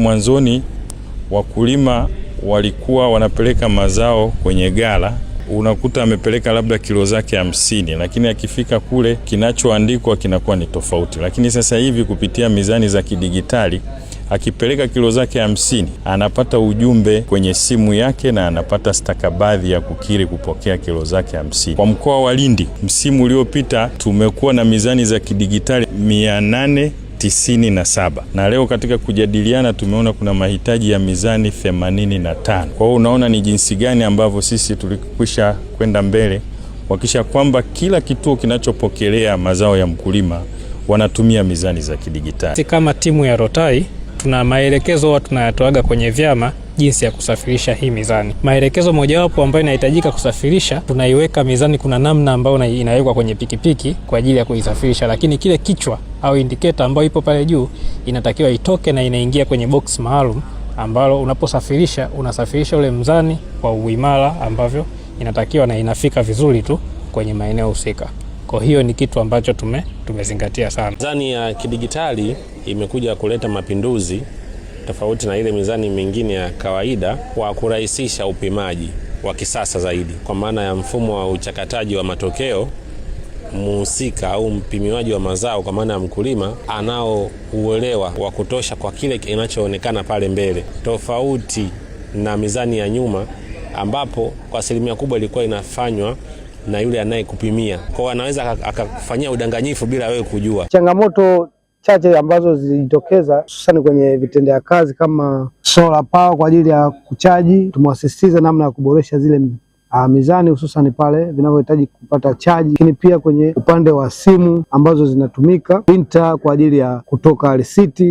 mwanzoni wakulima walikuwa wanapeleka mazao kwenye ghala, unakuta amepeleka labda kilo zake 50, lakini akifika kule kinachoandikwa kinakuwa ni tofauti. Lakini sasa hivi kupitia mizani za kidigitali, akipeleka kilo zake 50, anapata ujumbe kwenye simu yake na anapata stakabadhi ya kukiri kupokea kilo zake 50. Kwa mkoa wa Lindi, msimu uliopita tumekuwa na mizani za kidigitali 897, na leo katika kujadiliana tumeona kuna mahitaji ya mizani 85. Kwa hiyo unaona ni jinsi gani ambavyo sisi tulikwisha kwenda mbele kuhakikisha kwamba kila kituo kinachopokelea mazao ya mkulima wanatumia mizani za kidigitali. Kama timu ya Rotai tuna maelekezo huwa tunayatoaga kwenye vyama jinsi ya kusafirisha hii mizani. Maelekezo mojawapo ambayo inahitajika kusafirisha, tunaiweka mizani, kuna namna ambayo inawekwa kwenye pikipiki kwa ajili ya kuisafirisha, lakini kile kichwa au indicator ambayo ipo pale juu inatakiwa itoke na inaingia kwenye box maalum ambalo unaposafirisha unasafirisha ule mzani kwa uimara ambavyo inatakiwa na inafika vizuri tu kwenye maeneo husika. Kwa hiyo ni kitu ambacho tumezingatia sana. Mizani ya kidigitali imekuja kuleta mapinduzi tofauti na ile mizani mingine ya kawaida kwa kurahisisha upimaji wa kisasa zaidi, kwa maana ya mfumo wa uchakataji wa matokeo. Mhusika au mpimiwaji wa mazao kwa maana ya mkulima anao uelewa wa kutosha kwa kile kinachoonekana pale mbele, tofauti na mizani ya nyuma ambapo kwa asilimia kubwa ilikuwa inafanywa na yule anayekupimia. Kwa anaweza akakufanyia udanganyifu bila wewe kujua. Changamoto chache ambazo zilijitokeza hususan kwenye vitendea kazi kama solar power kwa ajili ya kuchaji, tumewasisitiza namna ya kuboresha zile mizani hususan pale vinavyohitaji kupata chaji, lakini pia kwenye upande wa simu ambazo zinatumika printer kwa ajili ya kutoka risiti.